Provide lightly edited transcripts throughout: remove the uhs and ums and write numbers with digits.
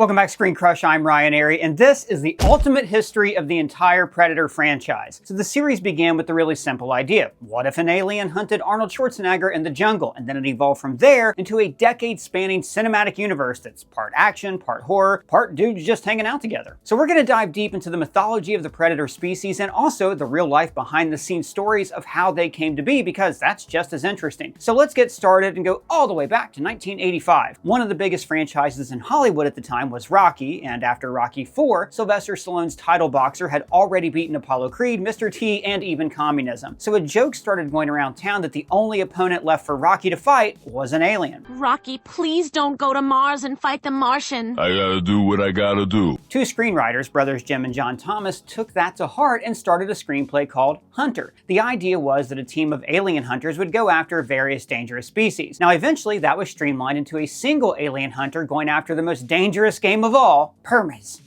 Welcome back, ScreenCrush. I'm Ryan Airy, and this is the ultimate history of the entire Predator franchise. So the series began with the really simple idea. What if an alien hunted Arnold Schwarzenegger in the jungle? And then it evolved from there into a decade-spanning cinematic universe that's part action, part horror, part dudes just hanging out together. So we're going to dive deep into the mythology of the Predator species and also the real-life behind-the-scenes stories of how they came to be, because that's just as interesting. So let's get started and go all the way back to 1985. One of the biggest franchises in Hollywood at the time was Rocky, and after Rocky IV, Sylvester Stallone's title boxer had already beaten Apollo Creed, Mr. T, and even communism. So a joke started going around town that the only opponent left for Rocky to fight was an alien. Rocky, please don't go to Mars and fight the Martian. I gotta do what I gotta do. Two screenwriters, brothers Jim and John Thomas, took that to heart and started a screenplay called Hunter. The idea was that a team of alien hunters would go after various dangerous species. Now eventually that was streamlined into a single alien hunter going after the most dangerous game of all, Permas.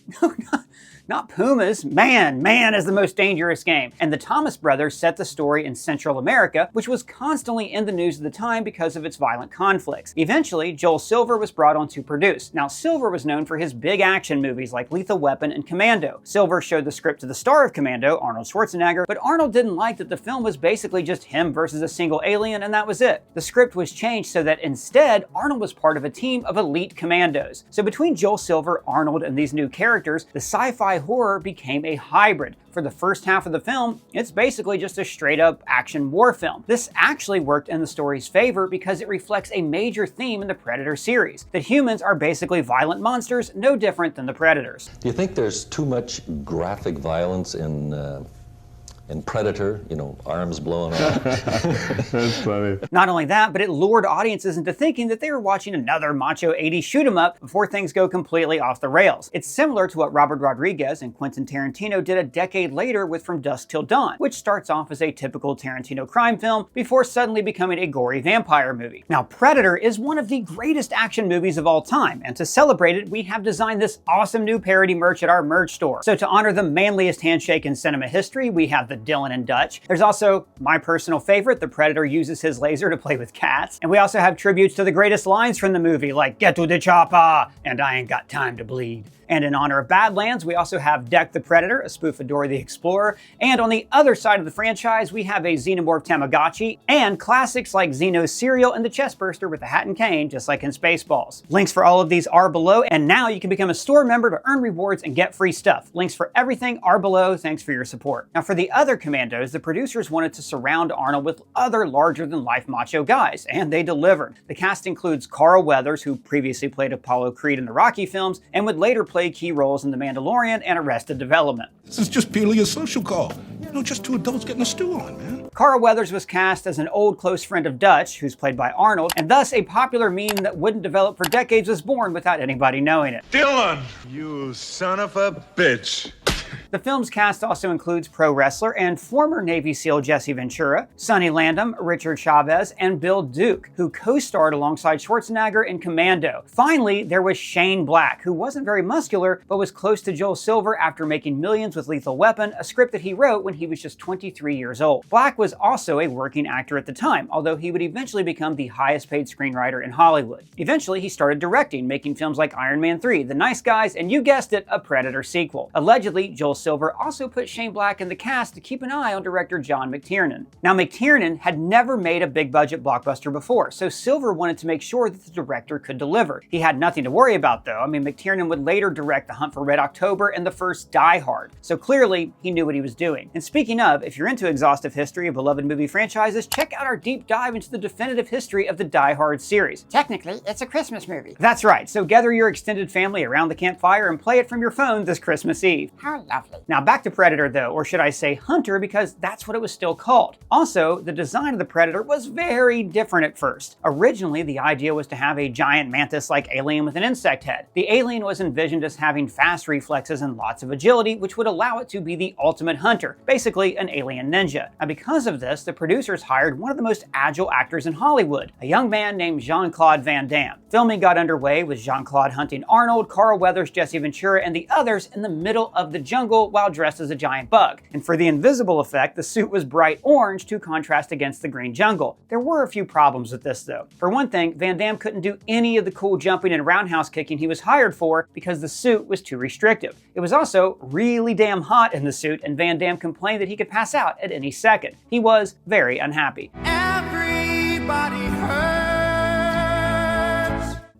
Not pumas. Man is the most dangerous game. And the Thomas brothers set the story in Central America, which was constantly in the news at the time because of its violent conflicts. Eventually, Joel Silver was brought on to produce. Now, Silver was known for his big action movies like Lethal Weapon and Commando. Silver showed the script to the star of Commando, Arnold Schwarzenegger, but Arnold didn't like that the film was basically just him versus a single alien, and that was it. The script was changed so that instead, Arnold was part of a team of elite commandos. So between Joel Silver, Arnold, and these new characters, the sci-fi horror became a hybrid. For the first half of the film, it's basically just a straight-up action war film. This actually worked in the story's favor because it reflects a major theme in the Predator series, that humans are basically violent monsters, no different than the Predators. Do you think there's too much graphic violence in Predator, you know, arms blowing off? That's funny. Not only that, but it lured audiences into thinking that they were watching another macho 80s shoot-'em-up before things go completely off the rails. It's similar to what Robert Rodriguez and Quentin Tarantino did a decade later with From Dusk Till Dawn, which starts off as a typical Tarantino crime film before suddenly becoming a gory vampire movie. Now, Predator is one of the greatest action movies of all time, and to celebrate it, we have designed this awesome new parody merch at our merch store. So to honor the manliest handshake in cinema history, we have the Dylan and Dutch. There's also my personal favorite, the Predator uses his laser to play with cats. And we also have tributes to the greatest lines from the movie, like "Get to the chopper" and "I ain't got time to bleed." And in honor of Badlands, we also have Deck the Predator, a spoof of Dora the Explorer. And on the other side of the franchise, we have a Xenomorph Tamagotchi and classics like Xeno's cereal and the Chestburster with the hat and cane, just like in Spaceballs. Links for all of these are below, and now you can become a store member to earn rewards and get free stuff. Links for everything are below. Thanks for your support. Now for the other Commandos, the producers wanted to surround Arnold with other larger-than-life macho guys, and they delivered. The cast includes Carl Weathers, who previously played Apollo Creed in the Rocky films, and would later play key roles in The Mandalorian and Arrested Development. This is just purely a social call. You know, just two adults getting a stew on, man. Carl Weathers was cast as an old close friend of Dutch, who's played by Arnold, and thus a popular meme that wouldn't develop for decades was born without anybody knowing it. Dylan, you son of a bitch. The film's cast also includes pro wrestler and former Navy SEAL Jesse Ventura, Sonny Landham, Richard Chavez, and Bill Duke, who co-starred alongside Schwarzenegger in Commando. Finally, there was Shane Black, who wasn't very muscular, but was close to Joel Silver after making millions with Lethal Weapon, a script that he wrote when he was just 23 years old. Black was also a working actor at the time, although he would eventually become the highest paid screenwriter in Hollywood. Eventually, he started directing, making films like Iron Man 3, The Nice Guys, and you guessed it, a Predator sequel. Allegedly, Joel Silver also put Shane Black in the cast to keep an eye on director John McTiernan. Now, McTiernan had never made a big budget blockbuster before, so Silver wanted to make sure that the director could deliver. He had nothing to worry about though. I mean, McTiernan would later direct The Hunt for Red October and the first Die Hard, so clearly he knew what he was doing. And speaking of, if you're into exhaustive history of beloved movie franchises, check out our deep dive into the definitive history of the Die Hard series. Technically, it's a Christmas movie. That's right, so gather your extended family around the campfire and play it from your phone this Christmas Eve. How lovely. Now back to Predator though, or should I say Hunter, because that's what it was still called. Also, the design of the Predator was very different at first. Originally, the idea was to have a giant mantis-like alien with an insect head. The alien was envisioned as having fast reflexes and lots of agility, which would allow it to be the ultimate hunter, basically an alien ninja. Now because of this, the producers hired one of the most agile actors in Hollywood, a young man named Jean-Claude Van Damme. Filming got underway with Jean-Claude hunting Arnold, Carl Weathers, Jesse Ventura, and the others in the middle of the jungle jungle while dressed as a giant bug. And for the invisible effect, the suit was bright orange to contrast against the green jungle. There were a few problems with this though. For one thing, Van Damme couldn't do any of the cool jumping and roundhouse kicking he was hired for because the suit was too restrictive. It was also really damn hot in the suit, and Van Damme complained that he could pass out at any second. He was very unhappy. Everybody hurts.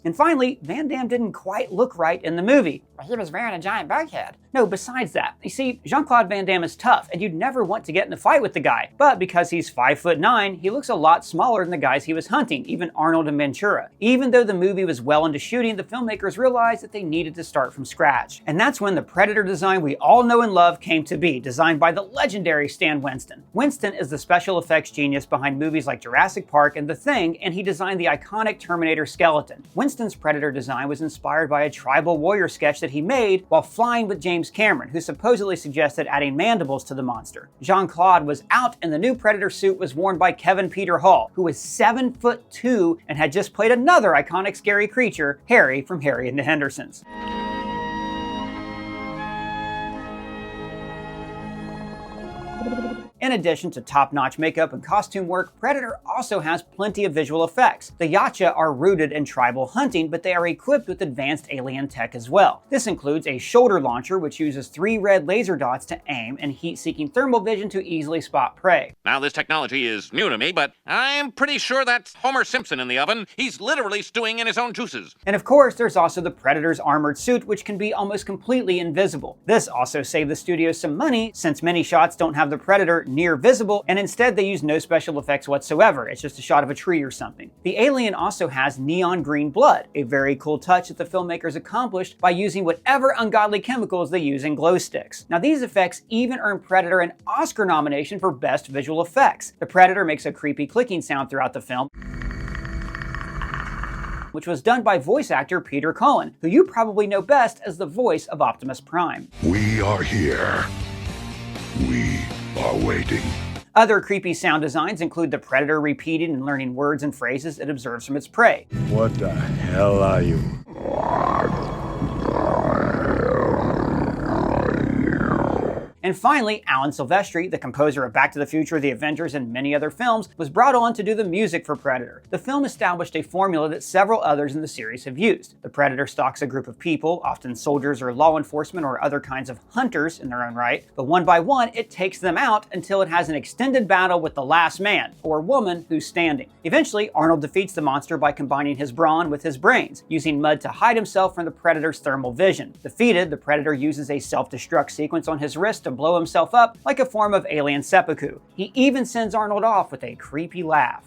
And finally, Van Damme didn't quite look right in the movie. Well, he was wearing a giant bug head. No, besides that, you see, Jean-Claude Van Damme is tough, and you'd never want to get in a fight with the guy. But because he's 5'9", he looks a lot smaller than the guys he was hunting, even Arnold and Ventura. Even though the movie was well into shooting, the filmmakers realized that they needed to start from scratch. And that's when the Predator design we all know and love came to be, designed by the legendary Stan Winston. Winston is the special effects genius behind movies like Jurassic Park and The Thing, and he designed the iconic Terminator skeleton. Winston's Predator design was inspired by a tribal warrior sketch that he made while flying with James Cameron, who supposedly suggested adding mandibles to the monster. Jean-Claude was out, and the new Predator suit was worn by Kevin Peter Hall, who was 7'2" and had just played another iconic scary creature, Harry from Harry and the Hendersons. In addition to top-notch makeup and costume work, Predator also has plenty of visual effects. The Yacha are rooted in tribal hunting, but they are equipped with advanced alien tech as well. This includes a shoulder launcher which uses 3 red laser dots to aim and heat-seeking thermal vision to easily spot prey. Now, this technology is new to me, but I'm pretty sure that's Homer Simpson in the oven. He's literally stewing in his own juices. And of course, there's also the Predator's armored suit, which can be almost completely invisible. This also saved the studio some money, since many shots don't have the Predator near visible, and instead they use no special effects whatsoever. It's just a shot of a tree or something. The alien also has neon green blood, a very cool touch that the filmmakers accomplished by using whatever ungodly chemicals they use in glow sticks. Now, these effects even earned Predator an Oscar nomination for Best Visual Effects. The Predator makes a creepy clicking sound throughout the film, which was done by voice actor Peter Cullen, who you probably know best as the voice of Optimus Prime. We are here. We are waiting. Other creepy sound designs include the Predator repeating and learning words and phrases it observes from its prey. What the hell are you? And finally, Alan Silvestri, the composer of Back to the Future, The Avengers, and many other films, was brought on to do the music for Predator. The film established a formula that several others in the series have used. The Predator stalks a group of people, often soldiers or law enforcement or other kinds of hunters in their own right, but one by one it takes them out until it has an extended battle with the last man, or woman, who's standing. Eventually, Arnold defeats the monster by combining his brawn with his brains, using mud to hide himself from the Predator's thermal vision. Defeated, the Predator uses a self-destruct sequence on his wrist to blow himself up like a form of alien seppuku. He even sends Arnold off with a creepy laugh.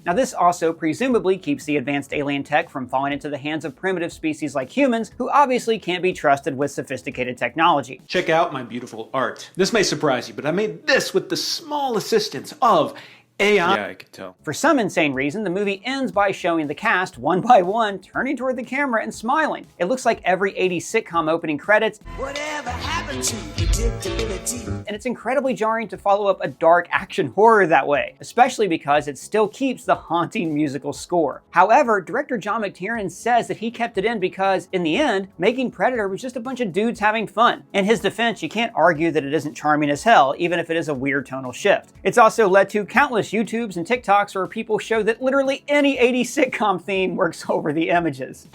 Now, this also presumably keeps the advanced alien tech from falling into the hands of primitive species like humans, who obviously can't be trusted with sophisticated technology. Check out my beautiful art. This may surprise you, but I made this with the small assistance of AI. Yeah, I could tell. For some insane reason, the movie ends by showing the cast, one by one, turning toward the camera and smiling. It looks like every 80s sitcom opening credits. Whatever happened to predictability? And it's incredibly jarring to follow up a dark action horror that way, especially because it still keeps the haunting musical score. However, director John McTiernan says that he kept it in because, in the end, making Predator was just a bunch of dudes having fun. In his defense, you can't argue that it isn't charming as hell, even if it is a weird tonal shift. It's also led to countless YouTubes and TikToks where people show that literally any 80s sitcom theme works over the images.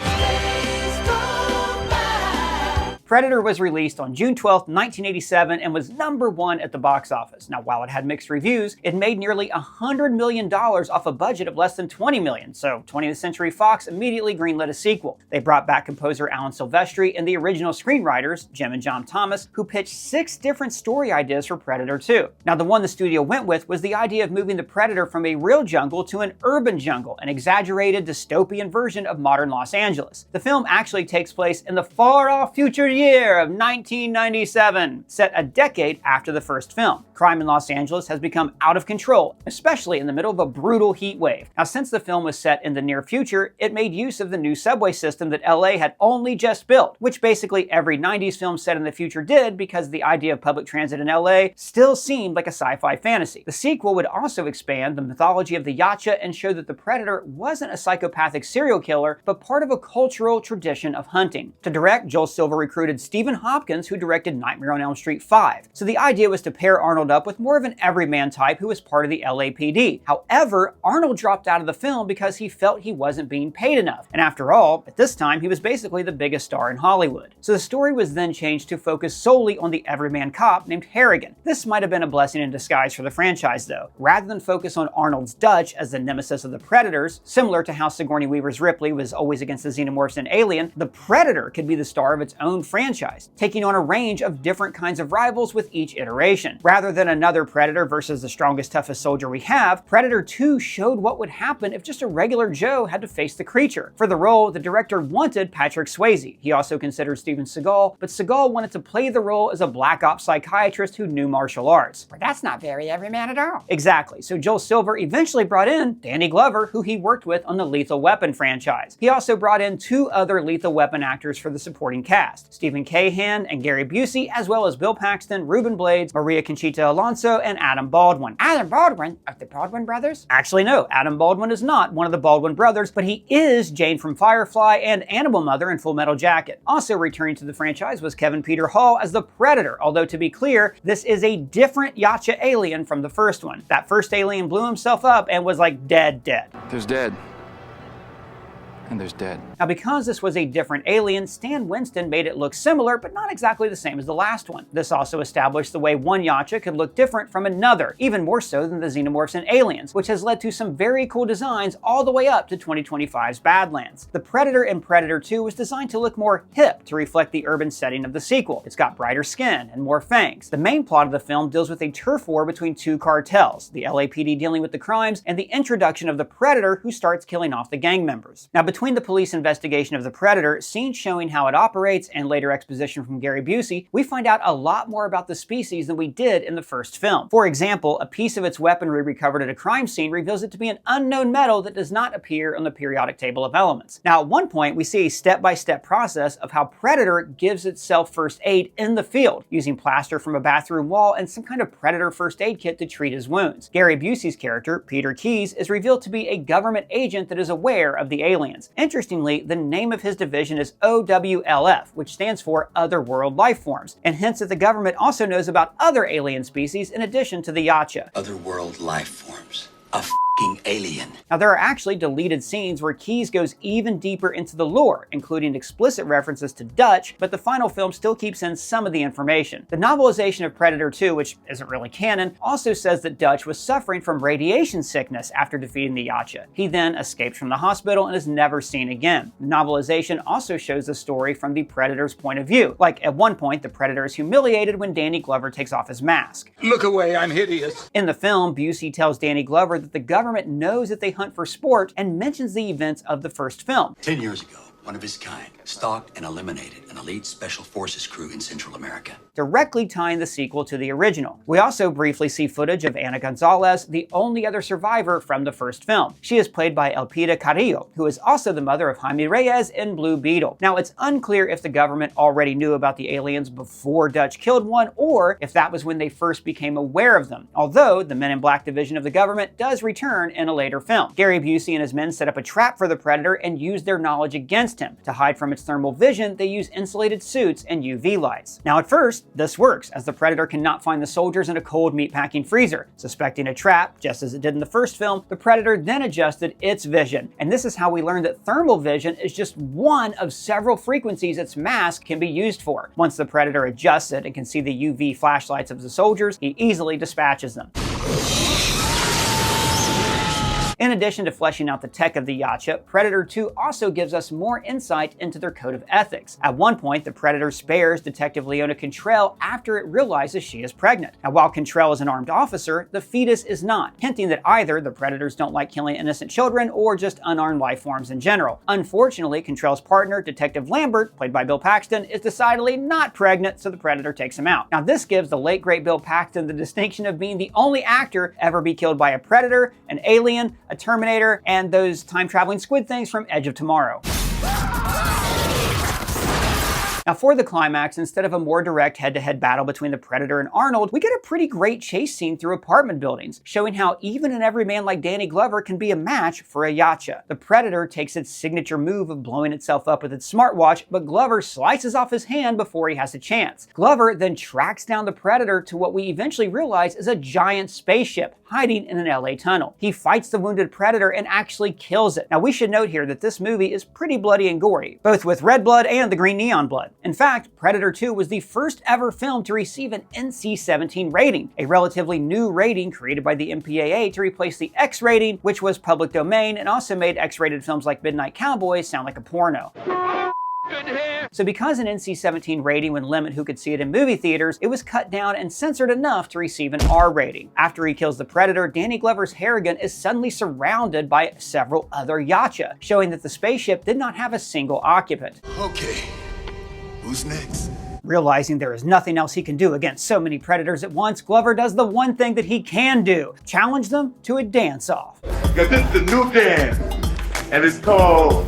Predator was released on June 12, 1987 and was #1 at the box office. Now, while it had mixed reviews, it made nearly $100 million off a budget of less than $20 million, so 20th Century Fox immediately greenlit a sequel. They brought back composer Alan Silvestri and the original screenwriters, Jim and John Thomas, who pitched 6 different story ideas for Predator 2. Now, the one the studio went with was the idea of moving the Predator from a real jungle to an urban jungle, an exaggerated dystopian version of modern Los Angeles. The film actually takes place in the far-off future year of 1997, set a decade after the first film. Crime in Los Angeles has become out of control, especially in the middle of a brutal heat wave. Now, since the film was set in the near future, it made use of the new subway system that LA had only just built, which basically every 90s film set in the future did because the idea of public transit in LA still seemed like a sci-fi fantasy. The sequel would also expand the mythology of the Yacha and show that the Predator wasn't a psychopathic serial killer, but part of a cultural tradition of hunting. To direct, Joel Silver recruited Stephen Hopkins, who directed Nightmare on Elm Street 5. So the idea was to pair Arnold up with more of an everyman type who was part of the LAPD. However, Arnold dropped out of the film because he felt he wasn't being paid enough. And after all, at this time, he was basically the biggest star in Hollywood. So the story was then changed to focus solely on the everyman cop named Harrigan. This might have been a blessing in disguise for the franchise, though. Rather than focus on Arnold's Dutch as the nemesis of the Predators, similar to how Sigourney Weaver's Ripley was always against the xenomorphs in Alien, the Predator could be the star of its own franchise, taking on a range of different kinds of rivals with each iteration. Rather than another Predator versus the strongest, toughest soldier we have, Predator 2 showed what would happen if just a regular Joe had to face the creature. For the role, the director wanted Patrick Swayze. He also considered Steven Seagal, but Seagal wanted to play the role as a black ops psychiatrist who knew martial arts. But that's not very everyman at all. Exactly, so Joel Silver eventually brought in Danny Glover, who he worked with on the Lethal Weapon franchise. He also brought in 2 other Lethal Weapon actors for the supporting cast, Stephen Cahan and Gary Busey, as well as Bill Paxton, Ruben Blades, Maria Conchita Alonso, and Adam Baldwin. Adam Baldwin of the Baldwin brothers? Actually, no, Adam Baldwin is not one of the Baldwin brothers, but he is Jane from Firefly and Animal Mother in Full Metal Jacket. Also returning to the franchise was Kevin Peter Hall as the Predator, although to be clear, this is a different Yacha alien from the first one. That first alien blew himself up and was like dead. There's dead. And there's dead. Now, because this was a different alien, Stan Winston made it look similar, but not exactly the same as the last one. This also established the way one Yacha could look different from another, even more so than the xenomorphs and aliens, which has led to some very cool designs all the way up to 2025's Badlands. The Predator in Predator 2 was designed to look more hip to reflect the urban setting of the sequel. It's got brighter skin and more fangs. The main plot of the film deals with a turf war between 2 cartels, the LAPD dealing with the crimes, and the introduction of the Predator, who starts killing off the gang members. Now, between the police investigation of the Predator, scenes showing how it operates, and later exposition from Gary Busey, we find out a lot more about the species than we did in the first film. For example, a piece of its weaponry recovered at a crime scene reveals it to be an unknown metal that does not appear on the periodic table of elements. Now, at one point, we see a step-by-step process of how Predator gives itself first aid in the field, using plaster from a bathroom wall and some kind of Predator first aid kit to treat his wounds. Gary Busey's character, Peter Keyes, is revealed to be a government agent that is aware of the aliens. Interestingly, the name of his division is OWLF, which stands for Otherworld Life Forms, and hints that the government also knows about other alien species in addition to the Yacha. Otherworld life forms. A f***ing alien. Now, there are actually deleted scenes where Keyes goes even deeper into the lore, including explicit references to Dutch, but the final film still keeps in some of the information. The novelization of Predator 2, which isn't really canon, also says that Dutch was suffering from radiation sickness after defeating the Yacha. He then escapes from the hospital and is never seen again. The novelization also shows the story from the Predator's point of view. Like, at one point, the Predator is humiliated when Danny Glover takes off his mask. Look away, I'm hideous. In the film, Busey tells Danny Glover that the government knows that they hunt for sport and mentions the events of the first film. 10 years ago, one of his kind stalked and eliminated an elite special forces crew in Central America, directly tying the sequel to the original. We also briefly see footage of Ana Gonzalez, the only other survivor from the first film. She is played by Elpida Carrillo, who is also the mother of Jaime Reyes in Blue Beetle. Now, it's unclear if the government already knew about the aliens before Dutch killed one, or if that was when they first became aware of them, although the Men in Black division of the government does return in a later film. Gary Busey and his men set up a trap for the Predator and use their knowledge against him. To hide from its thermal vision, they use insulated suits and UV lights. Now, at first, this works, as the Predator cannot find the soldiers in a cold meatpacking freezer. Suspecting a trap, just as it did in the first film, the Predator then adjusted its vision. And this is how we learned that thermal vision is just one of several frequencies its mask can be used for. Once the Predator adjusts it and can see the UV flashlights of the soldiers, he easily dispatches them. In addition to fleshing out the tech of the Yacha, Predator 2 also gives us more insight into their code of ethics. At one point, the Predator spares Detective Leona Cantrell after it realizes she is pregnant. Now, while Cantrell is an armed officer, the fetus is not, hinting that either the Predators don't like killing innocent children or just unarmed life forms in general. Unfortunately, Cantrell's partner, Detective Lambert, played by Bill Paxton, is decidedly not pregnant, so the Predator takes him out. Now, this gives the late great Bill Paxton the distinction of being the only actor ever be killed by a Predator, an alien, a Terminator, and those time-traveling squid things from Edge of Tomorrow. Now, for the climax, instead of a more direct head-to-head battle between the Predator and Arnold, we get a pretty great chase scene through apartment buildings, showing how even an everyman like Danny Glover can be a match for a Yacha. The Predator takes its signature move of blowing itself up with its smartwatch, but Glover slices off his hand before he has a chance. Glover then tracks down the Predator to what we eventually realize is a giant spaceship hiding in an LA tunnel. He fights the wounded Predator and actually kills it. Now, we should note here that this movie is pretty bloody and gory, both with red blood and the green neon blood. In fact, Predator 2 was the first ever film to receive an NC-17 rating, a relatively new rating created by the MPAA to replace the X rating, which was public domain and also made X-rated films like Midnight Cowboy sound like a porno. So because an NC-17 rating would limit who could see it in movie theaters, it was cut down and censored enough to receive an R rating. After he kills the Predator, Danny Glover's Harrigan is suddenly surrounded by several other Yacha, showing that the spaceship did not have a single occupant. Okay, who's next? Realizing there is nothing else he can do against so many Predators at once, Glover does the one thing that he can do: challenge them to a dance-off. Because this is a new dance, and it's called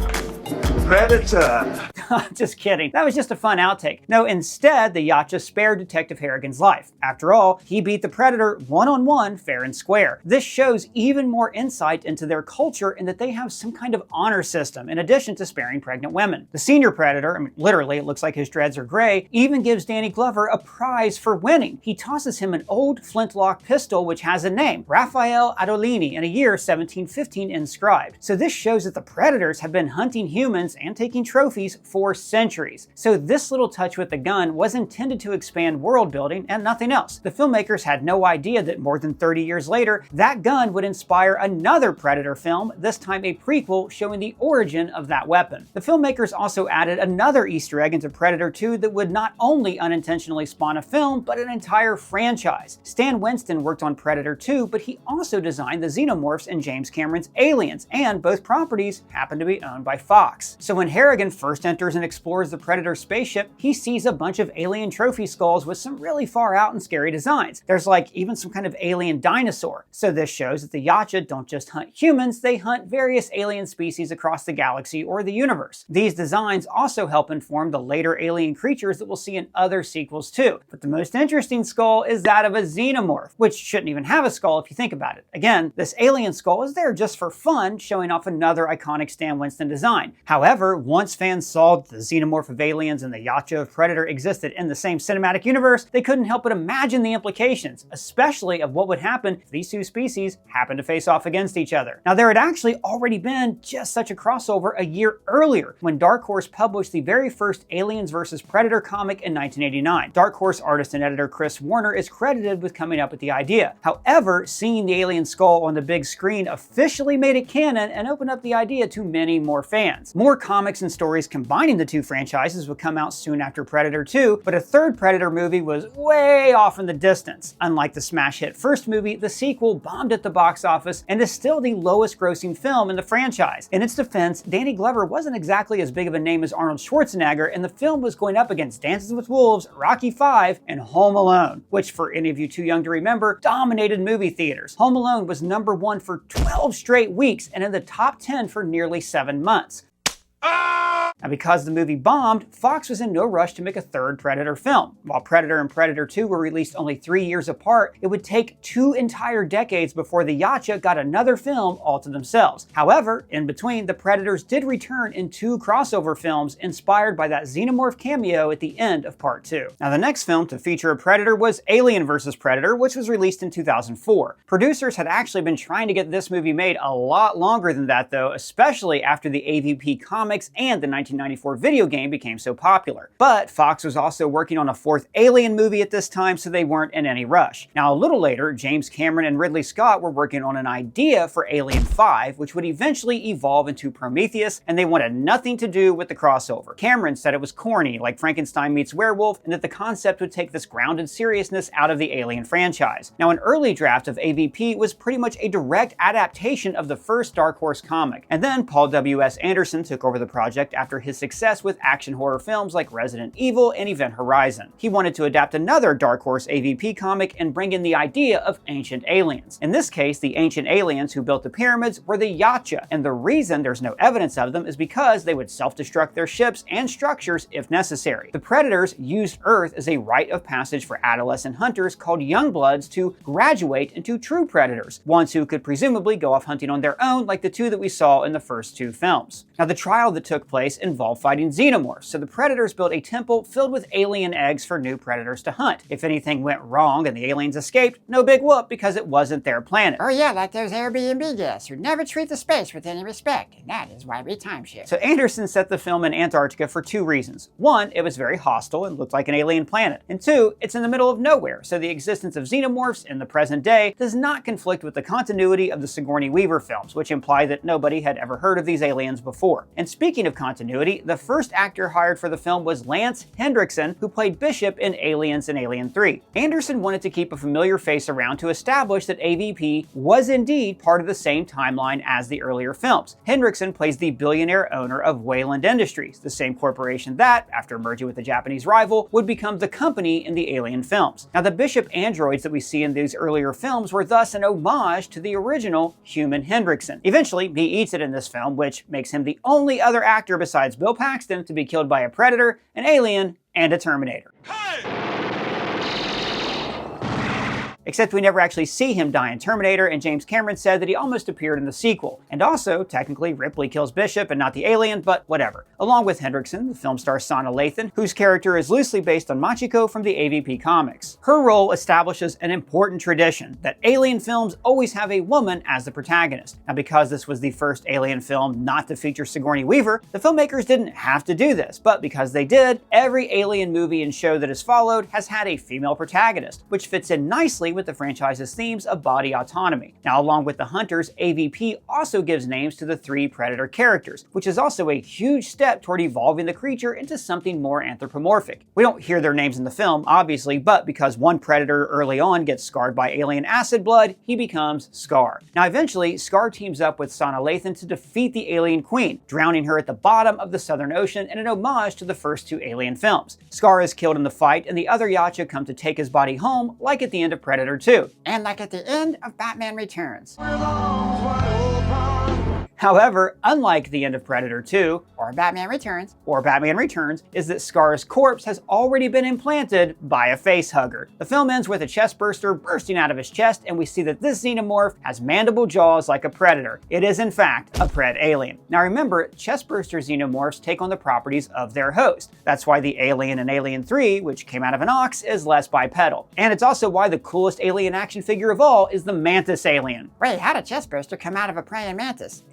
Predator. Just kidding. That was just a fun outtake. No, instead, the Yacha spared Detective Harrigan's life. After all, he beat the Predator one-on-one, fair and square. This shows even more insight into their culture in that they have some kind of honor system, in addition to sparing pregnant women. The senior Predator, I mean, literally, it looks like his dreads are gray, even gives Danny Glover a prize for winning. He tosses him an old flintlock pistol which has a name, Raphael Adolini, and a year 1715 inscribed. So this shows that the Predators have been hunting humans and taking trophies for centuries. So this little touch with the gun was intended to expand world building and nothing else. The filmmakers had no idea that more than 30 years later, that gun would inspire another Predator film, this time a prequel showing the origin of that weapon. The filmmakers also added another Easter egg into Predator 2 that would not only unintentionally spawn a film, but an entire franchise. Stan Winston worked on Predator 2, but he also designed the xenomorphs in James Cameron's Aliens, and both properties happen to be owned by Fox. So when Harrigan first enters and explores the Predator spaceship, he sees a bunch of alien trophy skulls with some really far out and scary designs. There's like even some kind of alien dinosaur. So this shows that the Yacha don't just hunt humans, they hunt various alien species across the galaxy or the universe. These designs also help inform the later alien creatures that we'll see in other sequels too. But the most interesting skull is that of a xenomorph, which shouldn't even have a skull if you think about it. Again, this alien skull is there just for fun, showing off another iconic Stan Winston design. However, once fans saw the xenomorph of Aliens and the Yacha of Predator existed in the same cinematic universe, they couldn't help but imagine the implications, especially of what would happen if these two species happened to face off against each other. Now, there had actually already been just such a crossover a year earlier, when Dark Horse published the very first Aliens vs. Predator comic in 1989. Dark Horse artist and editor Chris Warner is credited with coming up with the idea. However, seeing the alien skull on the big screen officially made it canon and opened up the idea to many more fans. More comics and stories combining the two franchises would come out soon after Predator 2, but a third Predator movie was way off in the distance. Unlike the smash hit first movie, the sequel bombed at the box office and is still the lowest grossing film in the franchise. In its defense, Danny Glover wasn't exactly as big of a name as Arnold Schwarzenegger, and the film was going up against Dances with Wolves, Rocky V, and Home Alone, which, for any of you too young to remember, dominated movie theaters. Home Alone was #1 for 12 straight weeks and in the top 10 for nearly 7 months. Now, because the movie bombed, Fox was in no rush to make a third Predator film. While Predator and Predator 2 were released only 3 years apart, it would take 2 entire decades before the Yacha got another film all to themselves. However, in between, the Predators did return in 2 crossover films inspired by that xenomorph cameo at the end of Part 2. Now, the next film to feature a Predator was Alien vs. Predator, which was released in 2004. Producers had actually been trying to get this movie made a lot longer than that, though, especially after the AvP comics and the 1994 video game became so popular. But Fox was also working on a fourth Alien movie at this time, so they weren't in any rush. Now, a little later, James Cameron and Ridley Scott were working on an idea for Alien 5, which would eventually evolve into Prometheus, and they wanted nothing to do with the crossover. Cameron said it was corny, like Frankenstein meets werewolf, and that the concept would take this grounded seriousness out of the Alien franchise. Now, an early draft of AvP was pretty much a direct adaptation of the first Dark Horse comic, and then Paul W.S. Anderson took over the project after his success with action horror films like Resident Evil and Event Horizon. He wanted to adapt another Dark Horse AvP comic and bring in the idea of ancient aliens. In this case, the ancient aliens who built the pyramids were the Yacha, and the reason there's no evidence of them is because they would self-destruct their ships and structures if necessary. The Predators used Earth as a rite of passage for adolescent hunters called Youngbloods to graduate into true predators, ones who could presumably go off hunting on their own like the two that we saw in the first two films. Now, the trial that took place involved fighting xenomorphs, so the Predators built a temple filled with alien eggs for new predators to hunt. If anything went wrong and the aliens escaped, no big whoop because it wasn't their planet. Oh yeah, like those Airbnb guests who never treat the space with any respect, and that is why we timeshare. So Anderson set the film in Antarctica for two reasons. One, it was very hostile and looked like an alien planet. And two, it's in the middle of nowhere, so the existence of xenomorphs in the present day does not conflict with the continuity of the Sigourney Weaver films, which imply that nobody had ever heard of these aliens before. And speaking of continuity, the first actor hired for the film was Lance Henriksen, who played Bishop in Aliens and Alien 3. Anderson wanted to keep a familiar face around to establish that AvP was indeed part of the same timeline as the earlier films. Henriksen plays the billionaire owner of Wayland Industries, the same corporation that, after merging with the Japanese rival, would become the company in the Alien films. Now, the Bishop androids that we see in these earlier films were thus an homage to the original human Henriksen. Eventually, he eats it in this film, which makes him the only other actor besides Bill Paxton to be killed by a Predator, an Alien, and a Terminator. Except we never actually see him die in Terminator, and James Cameron said that he almost appeared in the sequel. And also, technically, Ripley kills Bishop and not the alien, but whatever. Along with Henriksen, the film star Sana Lathan, whose character is loosely based on Machiko from the AvP comics. Her role establishes an important tradition, that alien films always have a woman as the protagonist. Now, because this was the first alien film not to feature Sigourney Weaver, the filmmakers didn't have to do this, but because they did, every alien movie and show that has followed has had a female protagonist, which fits in nicely with the franchise's themes of body autonomy. Now, along with the hunters, AvP also gives names to the three Predator characters, which is also a huge step toward evolving the creature into something more anthropomorphic. We don't hear their names in the film, obviously, but because one Predator early on gets scarred by alien acid blood, he becomes Scar. Now, eventually, Scar teams up with Sana Lathan to defeat the alien queen, drowning her at the bottom of the Southern Ocean in an homage to the first two Alien films. Scar is killed in the fight, and the other Yacha come to take his body home, like at the end of Predator 2. And like at the end of Batman Returns. However, unlike the end of Predator 2, or Batman Returns, is that Scar's corpse has already been implanted by a facehugger. The film ends with a chest burster bursting out of his chest, and we see that this xenomorph has mandible jaws like a predator. It is in fact a pred alien. Now remember, chest burster xenomorphs take on the properties of their host. That's why the alien in Alien 3, which came out of an ox, is less bipedal. And it's also why the coolest alien action figure of all is the Mantis alien. Wait, how'd a chest burster come out of a praying mantis?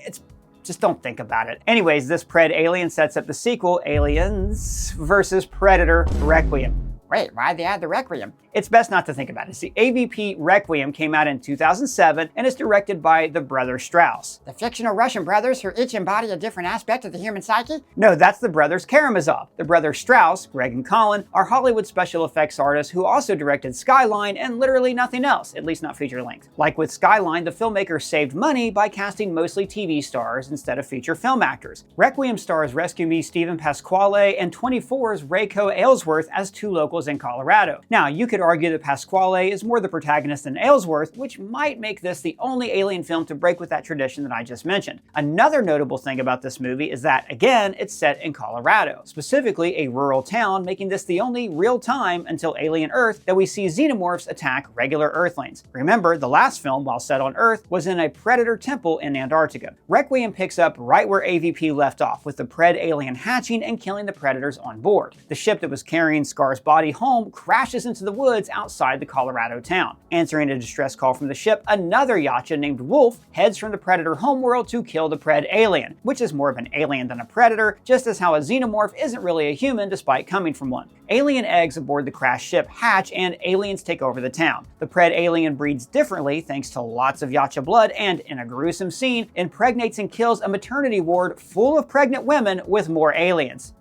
Just don't think about it. Anyways, this pred alien sets up the sequel, Aliens vs. Predator Requiem. Wait, why'd they add the Requiem? It's best not to think about it. See, AvP Requiem came out in 2007 and is directed by the brothers Strauss. The fictional Russian brothers who each embody a different aspect of the human psyche? No, that's the brothers Karamazov. The brothers Strauss, Greg and Colin, are Hollywood special effects artists who also directed Skyline and literally nothing else, at least not feature length. Like with Skyline, the filmmakers saved money by casting mostly TV stars instead of feature film actors. Requiem stars Rescue Me Stephen Pasquale and 24's Rayco Aylesworth as two locals in Colorado. Now, you could argue that Pasquale is more the protagonist than Aylesworth, which might make this the only alien film to break with that tradition that I just mentioned. Another notable thing about this movie is that, again, it's set in Colorado, specifically a rural town, making this the only real time until Alien Earth that we see xenomorphs attack regular Earthlings. Remember, the last film, while set on Earth, was in a Predator temple in Antarctica. Requiem picks up right where AvP left off, with the pred alien hatching and killing the Predators on board. The ship that was carrying Scar's body home crashes into the woods woods outside the Colorado town. Answering a distress call from the ship, another Yacha named Wolf heads from the Predator homeworld to kill the Pred alien, which is more of an alien than a predator, just as how a xenomorph isn't really a human despite coming from one. Alien eggs aboard the crashed ship hatch and aliens take over the town. The Pred alien breeds differently thanks to lots of Yacha blood and, in a gruesome scene, impregnates and kills a maternity ward full of pregnant women with more aliens.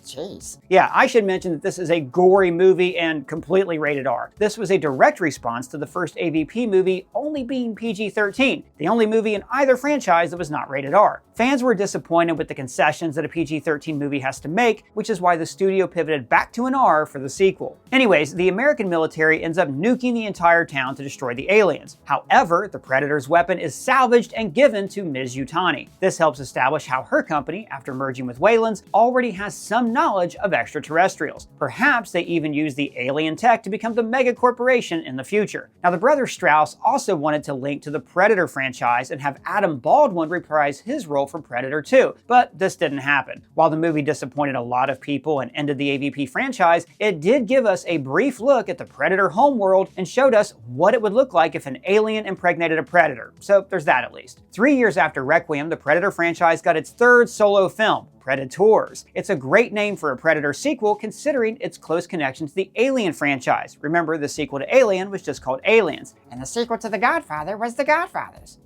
Jeez. Yeah, I should mention that this is a gory movie and completely rated R. This was a direct response to the first AvP movie only being PG-13, the only movie in either franchise that was not rated R. Fans were disappointed with the concessions that a PG-13 movie has to make, which is why the studio pivoted back to an R for the sequel. Anyways, the American military ends up nuking the entire town to destroy the aliens. However, the Predator's weapon is salvaged and given to Ms. Yutani. This helps establish how her company, after merging with Weyland's, already has some knowledge of extraterrestrials. Perhaps they even use the alien tech to become the mega corporation in the future. Now, the brothers Strauss also wanted to link to the Predator franchise and have Adam Baldwin reprise his role for Predator 2, but this didn't happen. While the movie disappointed a lot of people and ended the AvP franchise, it did give us a brief look at the Predator homeworld and showed us what it would look like if an alien impregnated a Predator. So there's that at least. 3 years after Requiem, the Predator franchise got its third solo film, Predators. It's a great name for a Predator sequel considering its close connection to the Alien franchise. Remember, the sequel to Alien was just called Aliens. And the sequel to The Godfather was The Godfathers.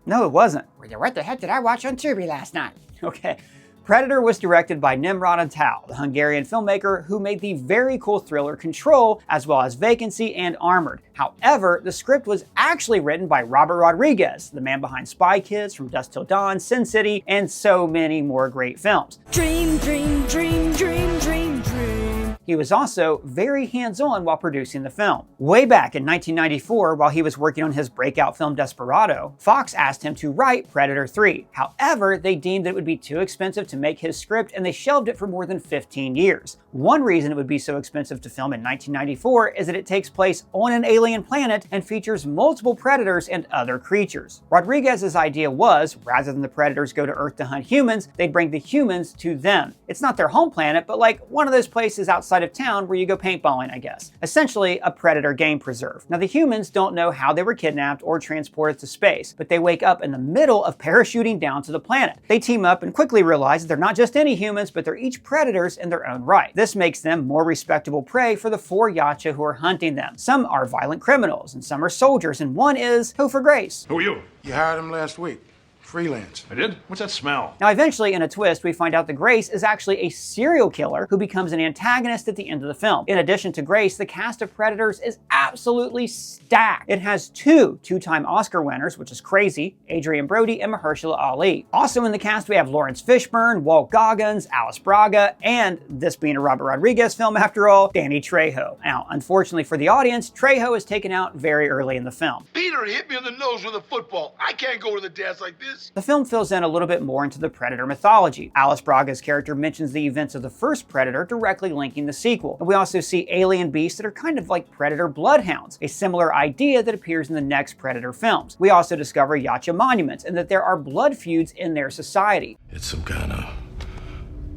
No, it wasn't. Well, what the heck did I watch on Tubi last night? Okay. Predator was directed by Nimrod Antal, the Hungarian filmmaker who made the very cool thriller Control, as well as Vacancy and Armored. However, the script was actually written by Robert Rodriguez, the man behind Spy Kids, From Dusk Till Dawn, Sin City, and so many more great films. Dream, dream, dream, dream, dream, dream. He was also very hands-on while producing the film. Way back in 1994, while he was working on his breakout film Desperado, Fox asked him to write Predator 3. However, they deemed that it would be too expensive to make his script and they shelved it for more than 15 years. One reason it would be so expensive to film in 1994 is that it takes place on an alien planet and features multiple predators and other creatures. Rodriguez's idea was, rather than the predators go to Earth to hunt humans, they'd bring the humans to them. It's not their home planet, but like one of those places outside of town where you go paintballing, I guess. Essentially, a predator game preserve. Now, the humans don't know how they were kidnapped or transported to space, but they wake up in the middle of parachuting down to the planet. They team up and quickly realize that they're not just any humans, but they're each predators in their own right. This makes them more respectable prey for the 4 Yacha who are hunting them. Some are violent criminals, and some are soldiers, and one is Hofer Grace. Who are you? You hired him last week. Freelance. I did? What's that smell? Now, eventually, in a twist, we find out that Grace is actually a serial killer who becomes an antagonist at the end of the film. In addition to Grace, the cast of Predators is absolutely stacked. It has 2 two-time Oscar winners, which is crazy, Adrian Brody and Mahershala Ali. Also in the cast, we have Lawrence Fishburne, Walt Goggins, Alice Braga, and, this being a Robert Rodriguez film after all, Danny Trejo. Now, unfortunately for the audience, Trejo is taken out very early in the film. Peter hit me in the nose with a football. I can't go to the dance like this. The film fills in a little bit more into the Predator mythology. Alice Braga's character mentions the events of the first Predator, directly linking the sequel. And we also see alien beasts that are kind of like Predator bloodhounds, a similar idea that appears in the next Predator films. We also discover Yacha monuments and that there are blood feuds in their society. It's some kind of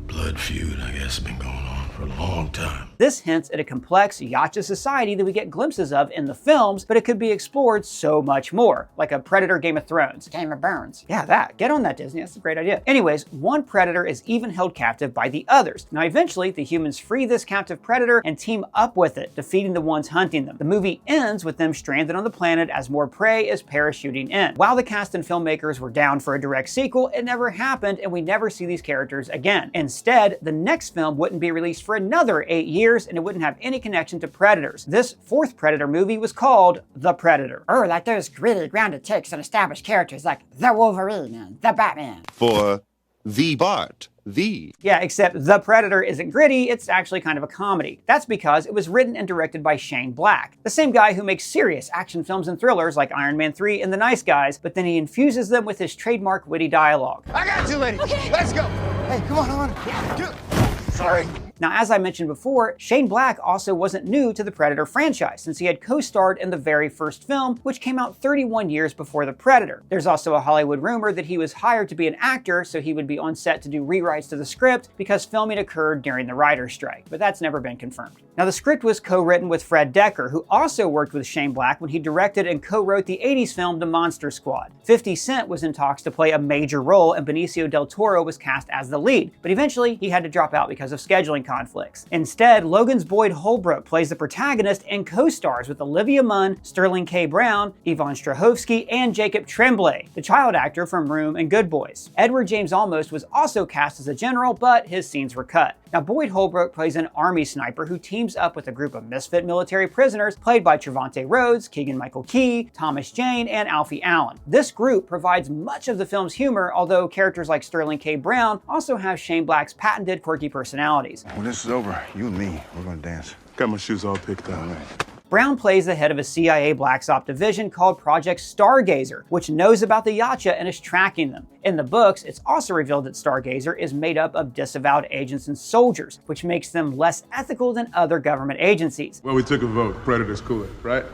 blood feud, I guess, been going on for a long time. This hints at a complex Yacha society that we get glimpses of in the films, but it could be explored so much more, like a Predator Game of Thrones. Game of Burns. Yeah, that. Get on that, Disney. That's a great idea. Anyways, one predator is even held captive by the others. Now, eventually, the humans free this captive predator and team up with it, defeating the ones hunting them. The movie ends with them stranded on the planet as more prey is parachuting in. While the cast and filmmakers were down for a direct sequel, it never happened, and we never see these characters again. Instead, the next film wouldn't be released for another 8 years, and it wouldn't have any connection to Predators. This 4th Predator movie was called The Predator. Oh, like those gritty, grounded takes on established characters like the Wolverine and the Batman. For the Bart. The. Yeah, except The Predator isn't gritty, it's actually kind of a comedy. That's because it was written and directed by Shane Black, the same guy who makes serious action films and thrillers like Iron Man 3 and The Nice Guys, but then he infuses them with his trademark witty dialogue. I got you, lady. Okay. Let's go. Hey, come on. Sorry. Now, as I mentioned before, Shane Black also wasn't new to the Predator franchise, since he had co-starred in the very first film, which came out 31 years before The Predator. There's also a Hollywood rumor that he was hired to be an actor, so he would be on set to do rewrites to the script because filming occurred during the writer's strike, but that's never been confirmed. Now, the script was co-written with Fred Decker, who also worked with Shane Black when he directed and co-wrote the 80s film The Monster Squad. 50 Cent was in talks to play a major role, and Benicio del Toro was cast as the lead, but eventually he had to drop out because of scheduling conflicts. Instead, Logan's Boyd Holbrook plays the protagonist and co-stars with Olivia Munn, Sterling K. Brown, Yvonne Strahovski, and Jacob Tremblay, the child actor from Room and Good Boys. Edward James Olmos was also cast as a general, but his scenes were cut. Now, Boyd Holbrook plays an army sniper who teams up with a group of misfit military prisoners played by Trevante Rhodes, Keegan-Michael Key, Thomas Jane, and Alfie Allen. This group provides much of the film's humor, although characters like Sterling K. Brown also have Shane Black's patented quirky personalities. When this is over, you and me, we're gonna dance. Got my shoes all picked out. All right. Brown plays the head of a CIA Black Ops division called Project Stargazer, which knows about the Yacha and is tracking them. In the books, it's also revealed that Stargazer is made up of disavowed agents and soldiers, which makes them less ethical than other government agencies. Well, we took a vote. Predator's cooler, right?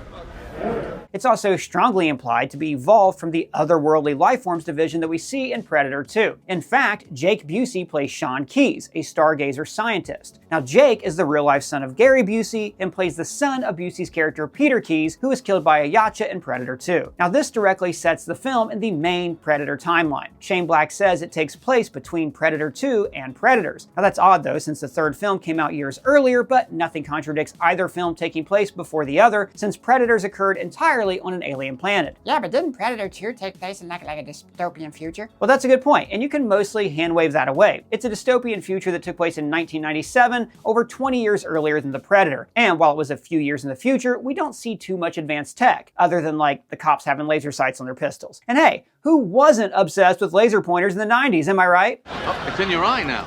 It's also strongly implied to be evolved from the otherworldly lifeforms division that we see in Predator 2. In fact, Jake Busey plays Sean Keyes, a Stargazer scientist. Now, Jake is the real-life son of Gary Busey and plays the son of Busey's character Peter Keyes, who was killed by a Yacha in Predator 2. Now, this directly sets the film in the main Predator timeline. Shane Black says it takes place between Predator 2 and Predators. Now, that's odd though, since the third film came out years earlier, but nothing contradicts either film taking place before the other, since Predators occurred entirely on an alien planet. Yeah, but didn't Predator 2 take place in like a dystopian future? Well, that's a good point, and you can mostly hand-wave that away. It's a dystopian future that took place in 1997, over 20 years earlier than The Predator. And while it was a few years in the future, we don't see too much advanced tech, other than like the cops having laser sights on their pistols. And hey, who wasn't obsessed with laser pointers in the 90s, am I right? Oh, it's in your eye now.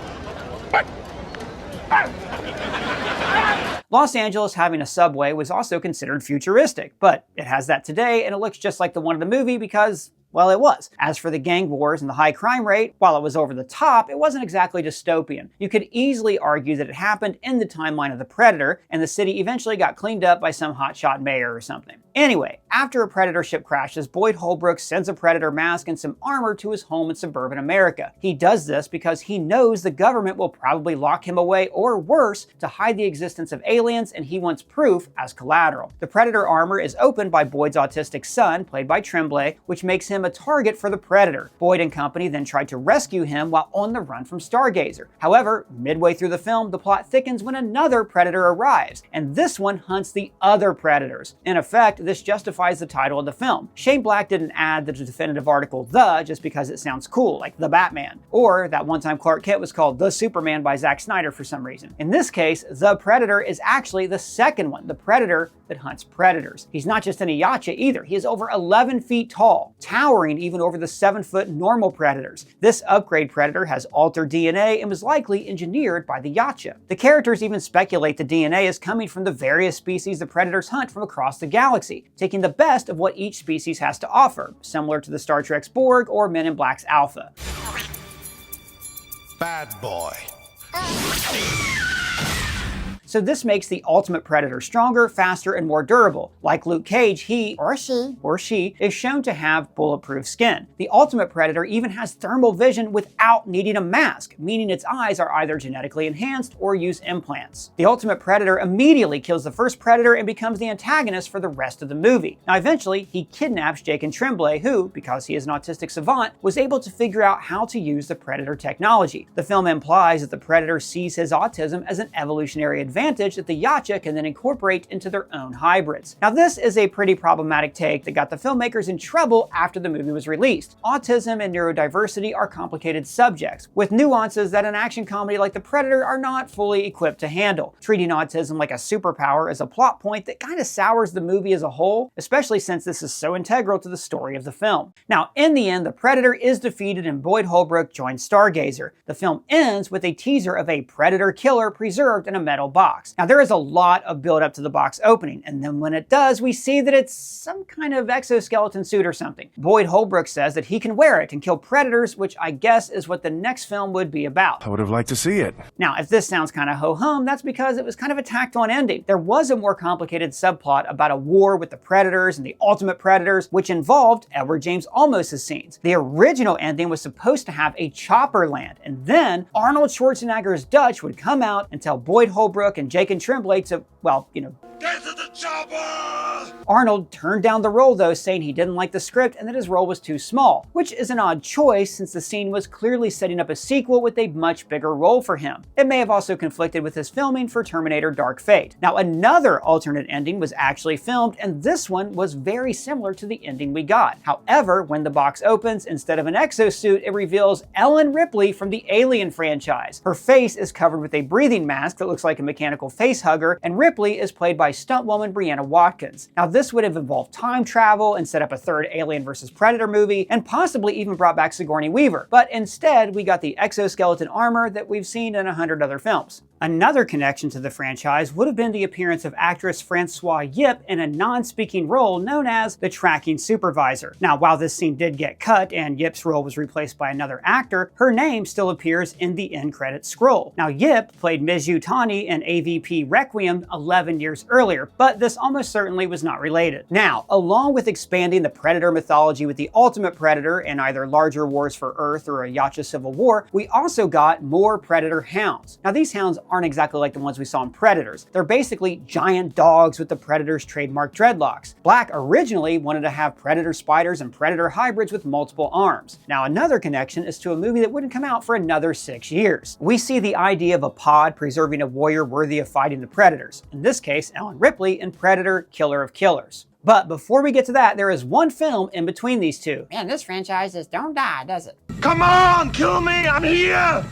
Los Angeles having a subway was also considered futuristic, but it has that today and it looks just like the one in the movie because, well, it was. As for the gang wars and the high crime rate, while it was over the top, it wasn't exactly dystopian. You could easily argue that it happened in the timeline of The Predator, and the city eventually got cleaned up by some hotshot mayor or something. Anyway, after a Predator ship crashes, Boyd Holbrook sends a Predator mask and some armor to his home in suburban America. He does this because he knows the government will probably lock him away, or worse, to hide the existence of aliens, and he wants proof as collateral. The Predator armor is opened by Boyd's autistic son, played by Tremblay, which makes him a target for the Predator. Boyd and company then tried to rescue him while on the run from Stargazer. However, midway through the film, the plot thickens when another Predator arrives, and this one hunts the other Predators. In effect, this justifies the title of the film. Shane Black didn't add the definitive article "the" just because it sounds cool, like The Batman. Or that one time Clark Kent was called The Superman by Zack Snyder for some reason. In this case, the Predator is actually the second one, the Predator that hunts Predators. He's not just an Yacha either. He is over 11 feet tall, towering even over the 7-foot normal Predators. This upgrade Predator has altered DNA and was likely engineered by the Yacha. The characters even speculate the DNA is coming from the various species the Predators hunt from across the galaxy, taking the best of what each species has to offer, similar to the Star Trek's Borg or Men in Black's Alpha. Bad boy. So this makes the ultimate Predator stronger, faster, and more durable. Like Luke Cage, he, or she, is shown to have bulletproof skin. The ultimate Predator even has thermal vision without needing a mask, meaning its eyes are either genetically enhanced or use implants. The ultimate Predator immediately kills the first Predator and becomes the antagonist for the rest of the movie. Now eventually, he kidnaps Jake and Tremblay, who, because he is an autistic savant, was able to figure out how to use the Predator technology. The film implies that the Predator sees his autism as an evolutionary advantage that the Yacha can then incorporate into their own hybrids. Now this is a pretty problematic take that got the filmmakers in trouble after the movie was released. Autism and neurodiversity are complicated subjects, with nuances that an action comedy like The Predator are not fully equipped to handle. Treating autism like a superpower is a plot point that kind of sours the movie as a whole, especially since this is so integral to the story of the film. Now, in the end, the Predator is defeated and Boyd Holbrook joins Stargazer. The film ends with a teaser of a Predator killer preserved in a metal box. box. Now there is a lot of build up to the box opening, and then when it does, we see that it's some kind of exoskeleton suit or something. Boyd Holbrook says that he can wear it and kill predators, which I guess is what the next film would be about. I would have liked to see it. Now, if this sounds kind of ho-hum, that's because it was kind of a tacked on ending. There was a more complicated subplot about a war with the Predators and the Ultimate Predators, which involved Edward James Olmos' scenes. The original ending was supposed to have a chopper land, and then Arnold Schwarzenegger's Dutch would come out and tell Boyd Holbrook and Jake and Tremblay to, well, you know, Get to the chopper! Arnold turned down the role though, saying he didn't like the script and that his role was too small, which is an odd choice since the scene was clearly setting up a sequel with a much bigger role for him. It may have also conflicted with his filming for Terminator Dark Fate. Now another alternate ending was actually filmed, and this one was very similar to the ending we got. However, when the box opens, instead of an exosuit, it reveals Ellen Ripley from the Alien franchise. Her face is covered with a breathing mask that looks like a mechanical face hugger, and Ripley is played by stunt woman Brianna Watkins. Now this would have involved time travel and set up a third Alien vs. Predator movie, and possibly even brought back Sigourney Weaver, but instead we got the exoskeleton armor that we've seen in 100 other films. Another connection to the franchise would have been the appearance of actress Francoise Yip in a non-speaking role known as the Tracking Supervisor. Now, while this scene did get cut and Yip's role was replaced by another actor, her name still appears in the end credits scroll. Now, Yip played Ms. Yutani in AvP Requiem 11 years earlier, but this almost certainly was not related. Now, along with expanding the Predator mythology with the Ultimate Predator in either Larger Wars for Earth or a Yacha Civil War, we also got more Predator hounds. Now, these hounds aren't exactly like the ones we saw in Predators. They're basically giant dogs with the Predator's trademark dreadlocks. Black originally wanted to have Predator spiders and Predator hybrids with multiple arms. Now another connection is to a movie that wouldn't come out for another 6 years. We see the idea of a pod preserving a warrior worthy of fighting the Predators. In this case, Ellen Ripley in Predator: Killer of Killers. But before we get to that, there is one film in between these two. Man, this franchise just don't die, does it? Come on, kill me, I'm here!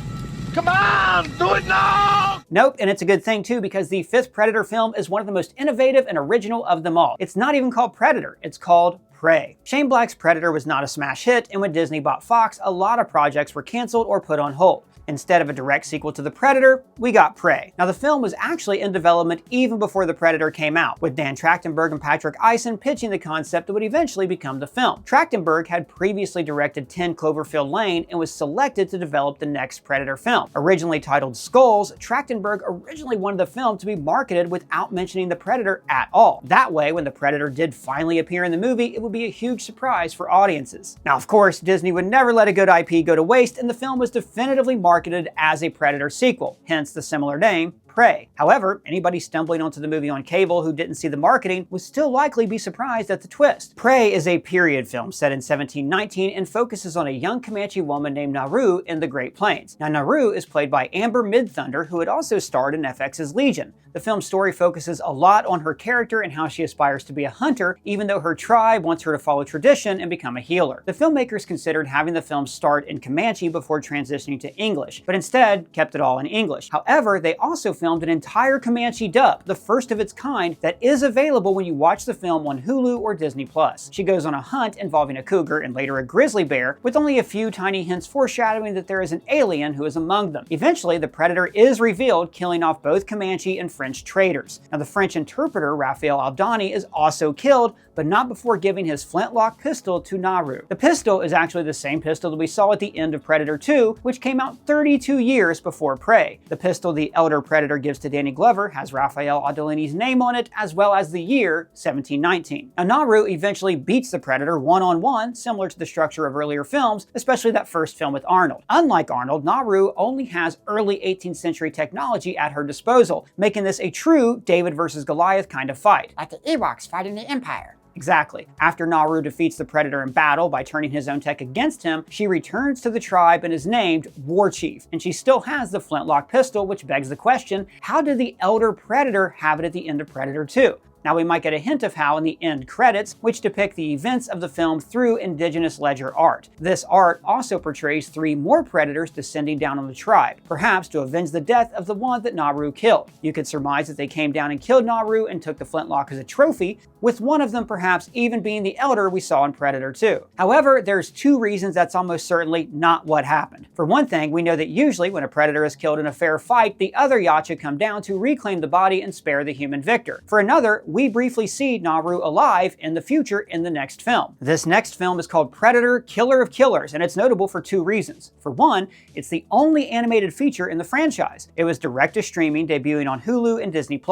Come on, do it now! Nope, and it's a good thing too, because the fifth Predator film is one of the most innovative and original of them all. It's not even called Predator, it's called Prey. Shane Black's Predator was not a smash hit, and when Disney bought Fox, a lot of projects were canceled or put on hold. Instead of a direct sequel to The Predator, we got Prey. Now the film was actually in development even before The Predator came out, with Dan Trachtenberg and Patrick Eisen pitching the concept that would eventually become the film. Trachtenberg had previously directed 10 Cloverfield Lane and was selected to develop the next Predator film. Originally titled Skulls, Trachtenberg originally wanted the film to be marketed without mentioning the Predator at all. That way, when the Predator did finally appear in the movie, it would be a huge surprise for audiences. Now of course, Disney would never let a good IP go to waste, and the film was definitively marketed as a Predator sequel, hence the similar name, Prey. However, anybody stumbling onto the movie on cable who didn't see the marketing would still likely be surprised at the twist. Prey is a period film set in 1719 and focuses on a young Comanche woman named Naru in the Great Plains. Now Naru is played by Amber Midthunder, who had also starred in FX's Legion. The film's story focuses a lot on her character and how she aspires to be a hunter, even though her tribe wants her to follow tradition and become a healer. The filmmakers considered having the film start in Comanche before transitioning to English, but instead kept it all in English. However, they also filmed an entire Comanche dub, the first of its kind, that is available when you watch the film on Hulu or Disney+. She goes on a hunt involving a cougar and later a grizzly bear, with only a few tiny hints foreshadowing that there is an alien who is among them. Eventually, the Predator is revealed, killing off both Comanche and French traders. Now the French interpreter, Raphael Aldani, is also killed, but not before giving his flintlock pistol to Naru. The pistol is actually the same pistol that we saw at the end of Predator 2, which came out 32 years before Prey. The pistol the elder Predator gives to Danny Glover has Raphael Aldani's name on it, as well as the year 1719. Now Naru eventually beats the Predator one-on-one, similar to the structure of earlier films, especially that first film with Arnold. Unlike Arnold, Naru only has early 18th century technology at her disposal, making this a true David versus Goliath kind of fight. Like the Ewoks fighting the Empire. Exactly. After Naru defeats the Predator in battle by turning his own tech against him, she returns to the tribe and is named War Chief. And she still has the flintlock pistol, which begs the question, how did the elder Predator have it at the end of Predator 2? Now we might get a hint of how in the end credits, which depict the events of the film through indigenous ledger art. This art also portrays 3 more predators descending down on the tribe, perhaps to avenge the death of the one that Naru killed. You could surmise that they came down and killed Naru and took the flintlock as a trophy, with one of them perhaps even being the elder we saw in Predator 2. However, there's 2 reasons that's almost certainly not what happened. For one thing, we know that usually when a predator is killed in a fair fight, the other Yacha come down to reclaim the body and spare the human victor. For another, we briefly see Naru alive in the future in the next film. This next film is called Predator: Killer of Killers, and it's notable for 2 reasons. For one, it's the only animated feature in the franchise. It was direct-to-streaming, debuting on Hulu and Disney+.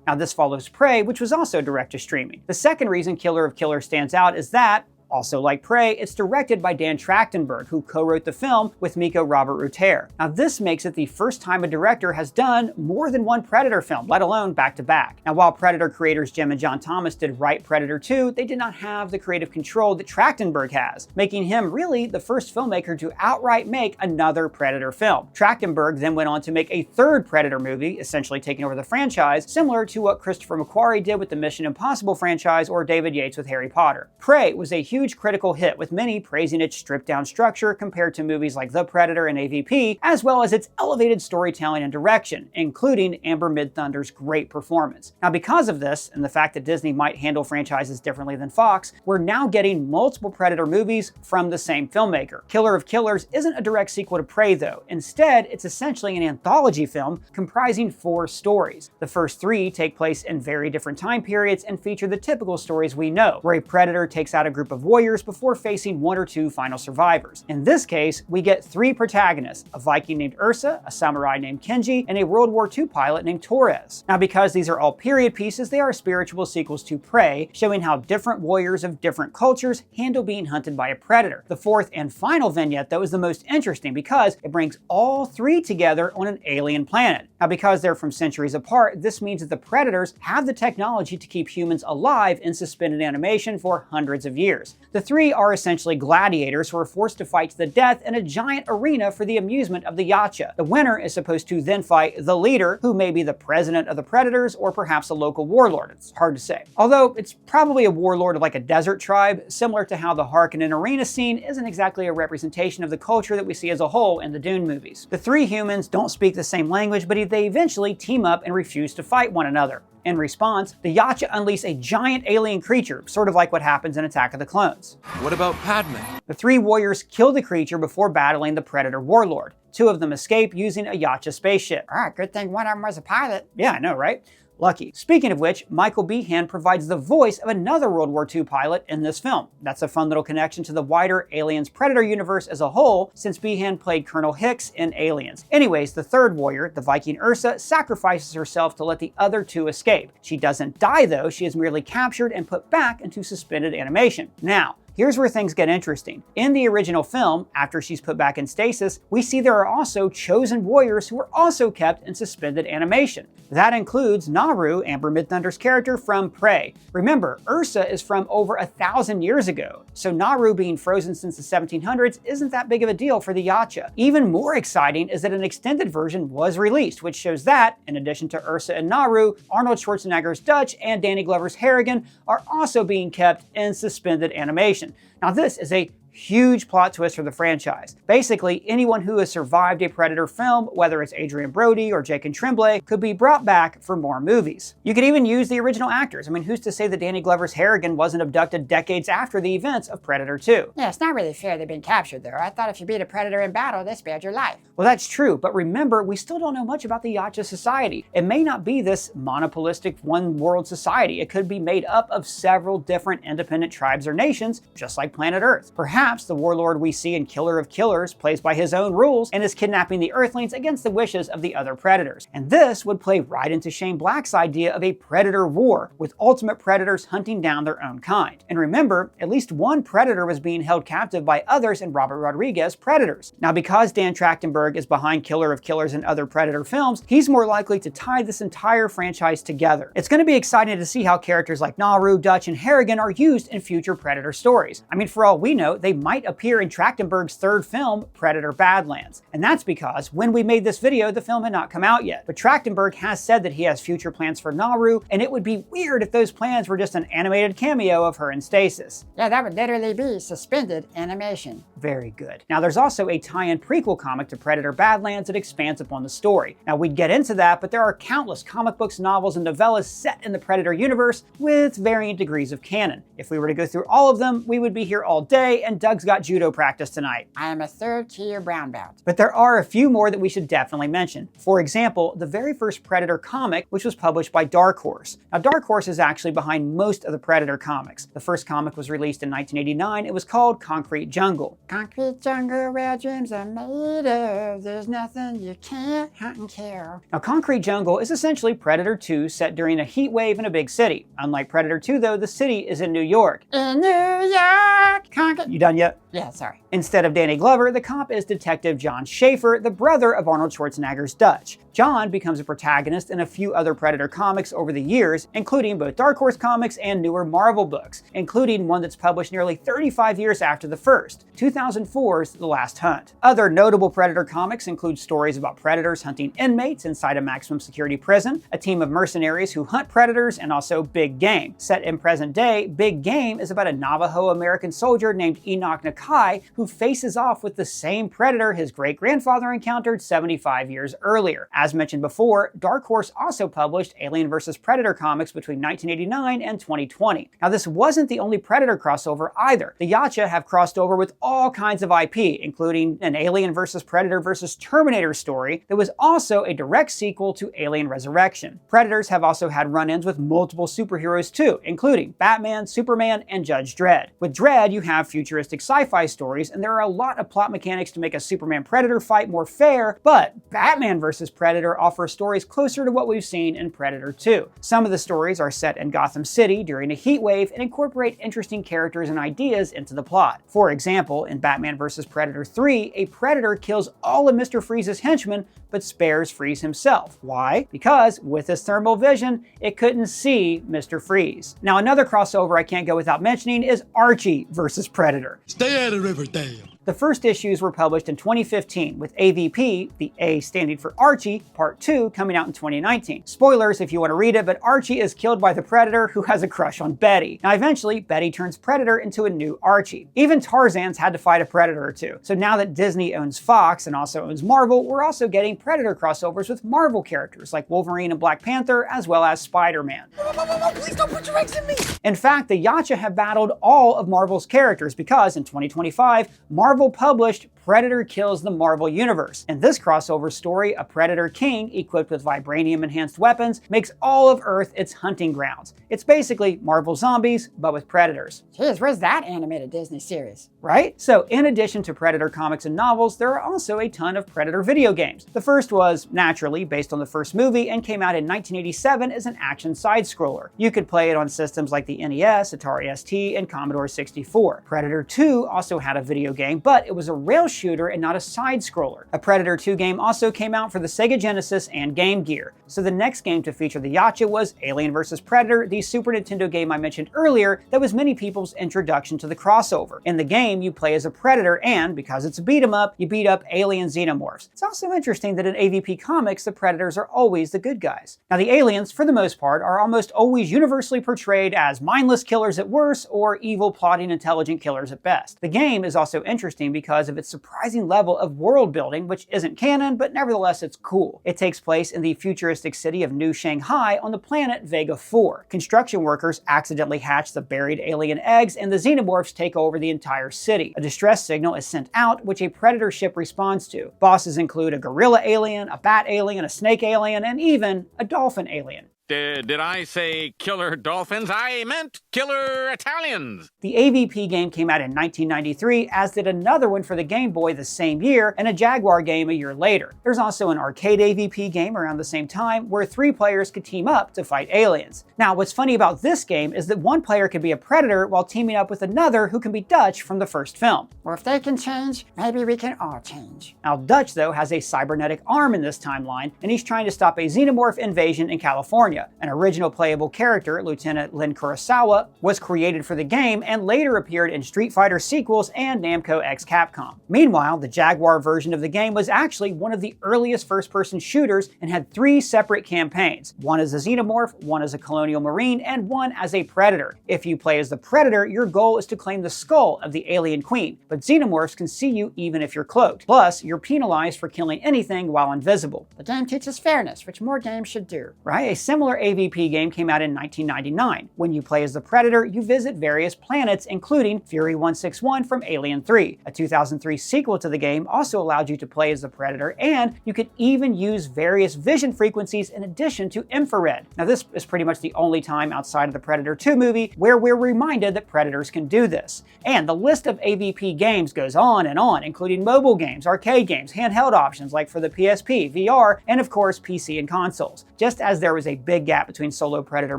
Now this follows Prey, which was also direct-to-streaming. The second reason Killer of Killers stands out is that, also like Prey, it's directed by Dan Trachtenberg, who co-wrote the film with Miko Robert Rutter. Now this makes it the first time a director has done more than one Predator film, let alone back-to-back. Now while Predator creators Jim and John Thomas did write Predator 2, they did not have the creative control that Trachtenberg has, making him really the first filmmaker to outright make another Predator film. Trachtenberg then went on to make a 3rd Predator movie, essentially taking over the franchise, similar to what Christopher McQuarrie did with the Mission Impossible franchise or David Yates with Harry Potter. Prey was a huge critical hit, with many praising its stripped-down structure compared to movies like The Predator and AvP, as well as its elevated storytelling and direction, including Amber Midthunder's great performance. Now because of this, and the fact that Disney might handle franchises differently than Fox, we're now getting multiple Predator movies from the same filmmaker. Killer of Killers isn't a direct sequel to Prey though. Instead, it's essentially an anthology film comprising 4 stories. The first 3 take place in very different time periods and feature the typical stories we know, where a predator takes out a group of warriors before facing 1 or 2 final survivors. In this case, we get 3 protagonists, a Viking named Ursa, a samurai named Kenji, and a World War II pilot named Torres. Now because these are all period pieces, they are spiritual sequels to Prey, showing how different warriors of different cultures handle being hunted by a predator. The 4th and final vignette though is the most interesting because it brings all 3 together on an alien planet. Now because they're from centuries apart, this means that the predators have the technology to keep humans alive in suspended animation for hundreds of years. The 3 are essentially gladiators who are forced to fight to the death in a giant arena for the amusement of the Yacha. The winner is supposed to then fight the leader, who may be the president of the predators or perhaps a local warlord. It's hard to say. Although it's probably a warlord of like a desert tribe, similar to how the Harkonnen arena scene isn't exactly a representation of the culture that we see as a whole in the Dune movies. The 3 humans don't speak the same language, but they eventually team up and refuse to fight one another. In response, the Yacha unleash a giant alien creature, sort of like what happens in Attack of the Clones. What about Padme? The 3 warriors kill the creature before battling the Predator warlord. 2 of them escape using a Yacha spaceship. Alright, good thing one of them was a pilot. Yeah, I know, right? Lucky. Speaking of which, Michael Behan provides the voice of another World War II pilot in this film. That's a fun little connection to the wider Aliens Predator universe as a whole, since Behan played Colonel Hicks in Aliens. Anyways, the 3rd warrior, the Viking Ursa, sacrifices herself to let the other 2 escape. She doesn't die though, she is merely captured and put back into suspended animation. Now, here's where things get interesting. In the original film, after she's put back in stasis, we see there are also chosen warriors who are also kept in suspended animation. That includes Naru, Amber Midthunder's character from Prey. Remember, Ursa is from over 1,000 years ago, so Naru being frozen since the 1700s isn't that big of a deal for the Yacha. Even more exciting is that an extended version was released, which shows that, in addition to Ursa and Naru, Arnold Schwarzenegger's Dutch and Danny Glover's Harrigan are also being kept in suspended animation. Now this is a huge plot twist for the franchise. Basically, anyone who has survived a Predator film, whether it's Adrian Brody or Jake and Tremblay, could be brought back for more movies. You could even use the original actors. I mean, who's to say that Danny Glover's Harrigan wasn't abducted decades after the events of Predator 2? Yeah, it's not really fair they've been captured though. I thought if you beat a predator in battle, they spared your life. Well, that's true, but remember, we still don't know much about the Yacha society. It may not be this monopolistic one-world society. It could be made up of several different independent tribes or nations, just like planet Earth. Perhaps the warlord we see in Killer of Killers plays by his own rules and is kidnapping the Earthlings against the wishes of the other predators. And this would play right into Shane Black's idea of a predator war, with ultimate predators hunting down their own kind. And remember, at least one predator was being held captive by others in Robert Rodriguez's Predators. Now, because Dan Trachtenberg is behind Killer of Killers and other Predator films, he's more likely to tie this entire franchise together. It's going to be exciting to see how characters like Naru, Dutch, and Harrigan are used in future Predator stories. I mean, for all we know, they they might appear in Trachtenberg's third film, Predator Badlands. And that's because when we made this video, the film had not come out yet. But Trachtenberg has said that he has future plans for Nauru, and it would be weird if those plans were just an animated cameo of her in Stasis. Yeah, that would literally be suspended animation. Very good. Now there's also a tie-in prequel comic to Predator Badlands that expands upon the story. Now we'd get into that, but there are countless comic books, novels, and novellas set in the Predator universe with varying degrees of canon. If we were to go through all of them, we would be here all day, and Doug's got judo practice tonight. I am a third-tier brown belt. But there are a few more that we should definitely mention. For example, the very first Predator comic, which was published by Dark Horse. Now Dark Horse is actually behind most of the Predator comics. The first comic was released in 1989. It was called Concrete Jungle. Concrete jungle where dreams are made of. There's nothing you can't hunt and kill. Now Concrete Jungle is essentially Predator 2 set during a heat wave in a big city. Unlike Predator 2 though, the city is in New York. In New York! You done yet? Yeah, sorry. Instead of Danny Glover, the cop is Detective John Schaefer, the brother of Arnold Schwarzenegger's Dutch. John becomes a protagonist in a few other Predator comics over the years, including both Dark Horse comics and newer Marvel books, including one that's published nearly 35 years after the first, 2004's The Last Hunt. Other notable Predator comics include stories about predators hunting inmates inside a maximum security prison, a team of mercenaries who hunt predators, and also Big Game. Set in present day, Big Game is about a Navajo American soldier named Enoch Nakai who faces off with the same predator his great-grandfather encountered 75 years earlier. As mentioned before, Dark Horse also published Alien vs. Predator comics between 1989 and 2020. Now this wasn't the only Predator crossover either. The Yacha have crossed over with all kinds of IP, including an Alien vs. Predator vs. Terminator story that was also a direct sequel to Alien Resurrection. Predators have also had run-ins with multiple superheroes too, including Batman, Superman, and Judge Dredd. With Dredd, you have futuristic sci-fi stories, and there are a lot of plot mechanics to make a Superman-Predator fight more fair, but Batman vs. Predator offers stories closer to what we've seen in Predator 2. Some of the stories are set in Gotham City during a heat wave and incorporate interesting characters and ideas into the plot. For example, in Batman vs. Predator 3, a Predator kills all of Mr. Freeze's henchmen, but spares Freeze himself. Why? Because with his thermal vision, it couldn't see Mr. Freeze. Now another crossover I can't go without mentioning is Archie vs. Predator. Stay out of Riverdale. The first issues were published in 2015, with AvP, the A standing for Archie, Part 2, coming out in 2019. Spoilers if you want to read it, but Archie is killed by the Predator who has a crush on Betty. Now eventually, Betty turns Predator into a new Archie. Even Tarzan's had to fight a Predator or two. So now that Disney owns Fox and also owns Marvel, we're also getting Predator crossovers with Marvel characters like Wolverine and Black Panther, as well as Spider-Man. Please don't put your eggs in me! In fact, the Yacha have battled all of Marvel's characters because in 2025, Marvel published Predator Kills the Marvel Universe. In this crossover story, a Predator King, equipped with vibranium-enhanced weapons, makes all of Earth its hunting grounds. It's basically Marvel Zombies, but with Predators. Jeez, where's that animated Disney series? Right? So in addition to Predator comics and novels, there are also a ton of Predator video games. The first was, naturally, based on the first movie and came out in 1987 as an action side-scroller. You could play it on systems like the NES, Atari ST, and Commodore 64. Predator 2 also had a video game, but it was a rail shooter and not a side-scroller. A Predator 2 game also came out for the Sega Genesis and Game Gear. So the next game to feature the Yacha was Alien vs. Predator, the Super Nintendo game I mentioned earlier that was many people's introduction to the crossover. In the game, you play as a Predator and, because it's a beat-em-up, you beat up alien xenomorphs. It's also interesting that in AvP Comics, the Predators are always the good guys. Now the aliens, for the most part, are almost always universally portrayed as mindless killers at worst or evil, plotting, intelligent killers at best. The game is also interesting because of its surprising level of world building, which isn't canon, but nevertheless it's cool. It takes place in the futuristic city of New Shanghai on the planet Vega 4. Construction workers accidentally hatch the buried alien eggs and the xenomorphs take over the entire city. A distress signal is sent out, which a Predator ship responds to. Bosses include a gorilla alien, a bat alien, a snake alien, and even a dolphin alien. Did I say killer dolphins? I meant killer Italians. The AvP game came out in 1993, as did another one for the Game Boy the same year, and a Jaguar game a year later. There's also an arcade AvP game around the same time where 3 players could team up to fight aliens. Now, what's funny about this game is that one player can be a Predator while teaming up with another who can be Dutch from the first film. Well, if they can change, maybe we can all change. Now, Dutch, though, has a cybernetic arm in this timeline, and he's trying to stop a xenomorph invasion in California. California. An original playable character, Lieutenant Len Kurosawa, was created for the game and later appeared in Street Fighter sequels and Namco x Capcom. Meanwhile, the Jaguar version of the game was actually one of the earliest first-person shooters and had 3 separate campaigns, one as a xenomorph, one as a colonial marine, and one as a predator. If you play as the predator, your goal is to claim the skull of the alien queen, but xenomorphs can see you even if you're cloaked. Plus, you're penalized for killing anything while invisible. The game teaches fairness, which more games should do. Right? A similar AvP game came out in 1999. When you play as the predator, you visit various planets, including Fury 161 from Alien 3. A 2003 sequel to the game also allowed you to play as the predator, and you could even use various vision frequencies in addition to infrared. Now, this is pretty much the only time outside of the Predator 2 movie where we're reminded that predators can do this. And the list of AvP games goes on, including mobile games, arcade games, handheld options like for the PSP, VR, and of course PC and consoles. Just as there was a big gap between solo Predator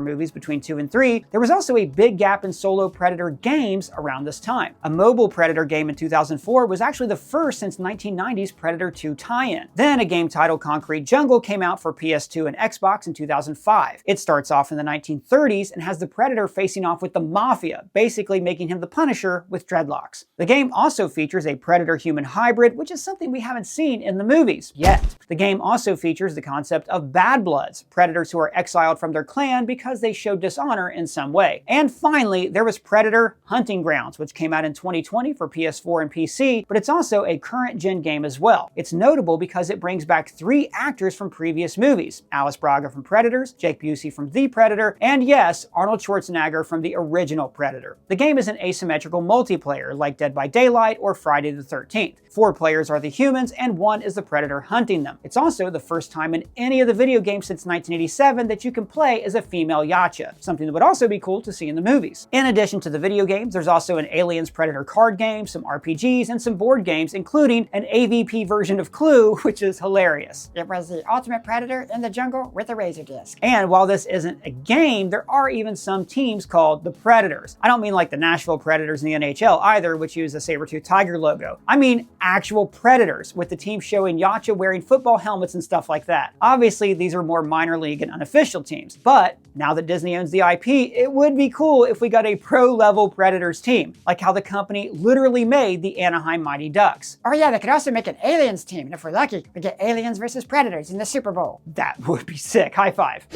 movies between 2 and 3, there was also a big gap in solo Predator games around this time. A mobile Predator game in 2004 was actually the first since 1990's Predator 2 tie-in. Then a game titled Concrete Jungle came out for PS2 and Xbox in 2005. It starts off in the 1930s and has the Predator facing off with the Mafia, basically making him the Punisher with dreadlocks. The game also features a Predator-human hybrid, which is something we haven't seen in the movies yet. The game also features the concept of Bad Bloods, predators who are exiled from their clan because they showed dishonor in some way. And finally, there was Predator Hunting Grounds, which came out in 2020 for PS4 and PC, but it's also a current-gen game as well. It's notable because it brings back 3 actors from previous movies: Alice Braga from Predators, Jake Busey from The Predator, and yes, Arnold Schwarzenegger from the original Predator. The game is an asymmetrical multiplayer like Dead by Daylight or Friday the 13th. 4 players are the humans and 1 is the Predator hunting them. It's also the first time in any of the video games since 1987 that you can play as a female Yacha, something that would also be cool to see in the movies. In addition to the video games, there's also an Aliens Predator card game, some RPGs, and some board games, including an AvP version of Clue, which is hilarious. It was the ultimate predator in the jungle with a razor disc. And while this isn't a game, there are even some teams called the Predators. I don't mean like the Nashville Predators in the NHL either, which use a saber-toothed tiger logo. I mean actual Predators, with the team showing Yacha wearing football helmets and stuff like that. Obviously, these are more minor league and unofficial teams, but now that Disney owns the IP, it would be cool if we got a pro-level Predators team, like how the company literally made the Anaheim Mighty Ducks. Oh yeah, they could also make an Aliens team, and if we're lucky, we get Aliens versus Predators in the Super Bowl. That would be sick. High five.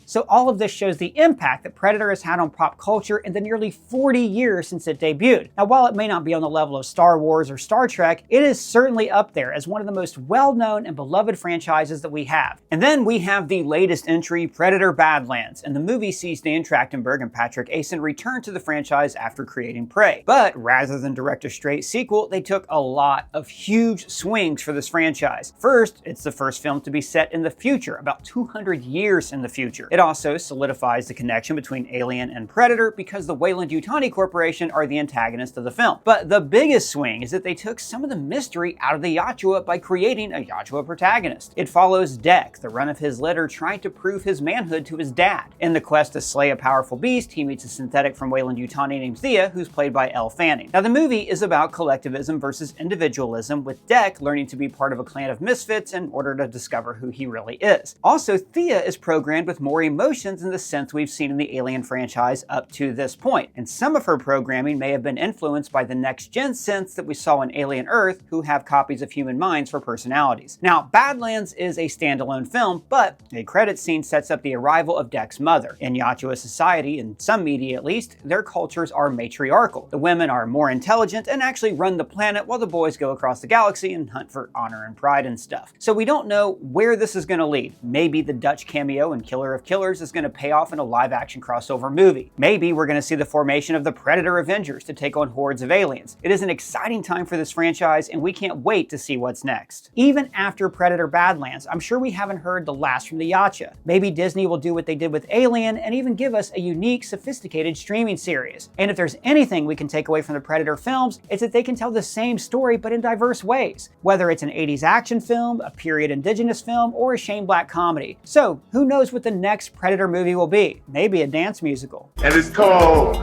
So all of this shows the impact that Predator has had on pop culture in the nearly 40 years since it debuted. Now, while it may not be on the level of Star Wars or Star Trek, it is certainly up there as one of the most well-known and beloved franchises that we have. And then we have the latest entry, Predator Badlands, and the movie sees Dan Trachtenberg and Patrick Asen return to the franchise after creating Prey. But rather than direct a straight sequel, they took a lot of huge swings for this franchise. First, it's the first film to be set in the future, about 200 years in the future. It also solidifies the connection between Alien and Predator because the Weyland-Yutani Corporation are the antagonists of the film. But the biggest swing is that they took some of the mystery out of the Yachuwa by creating a Yachuwa protagonist. It follows Dek, the run of his litter, trying to prove his manhood to his dad. In the quest to slay a powerful beast, he meets a synthetic from Weyland-Yutani named Thea, who's played by Elle Fanning. Now, the movie is about collectivism versus individualism, with Dek learning to be part of a clan of misfits in order to discover who he really is. Also, Thea is programmed with more emotions in the sense we've seen in the Alien franchise up to this point, and some of her programming may have been influenced by the next-gen synths that we saw in Alien Earth, who have copies of human minds for personalities. Now, Badlands is a standalone film, but a credit scene sets up the arrival of Dek's mother. In Yachuwa society, in some media at least, their cultures are matriarchal. The women are more intelligent and actually run the planet while the boys go across the galaxy and hunt for honor and pride and stuff. So we don't know where this is going to lead. Maybe the Dutch cameo in Killer of Killers is going to pay off in a live-action crossover movie. Maybe we're going to see the formation of the Predator Avengers to take on hordes of aliens. It is an exciting time for this franchise, and we can't wait to see what's next. Even after Predator Badlands, I'm sure we haven't heard the last from the Yacha. Maybe Disney will do what they did with Alien and even give us a unique, sophisticated streaming series. And if there's anything we can take away from the Predator films, it's that they can tell the same story but in diverse ways. Whether it's an 80s action film, a period indigenous film, or a Shane Black comedy. So, who knows what the next Predator movie will be? Maybe a dance musical. And it's called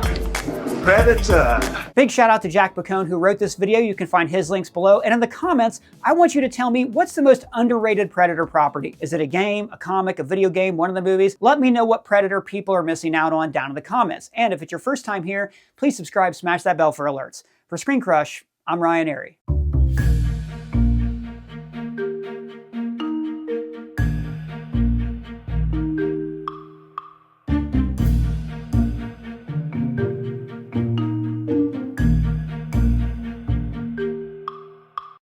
Predator. Big shout out to Jack Piccone who wrote this video. You can find his links below. And in the comments, I want you to tell me what's the most underrated Predator property. Is it a game, a comic, a video game, one of the movies? Let me know what Predator people are missing out on down in the comments. And if it's your first time here, please subscribe, smash that bell for alerts. For ScreenCrush, I'm Ryan Airy.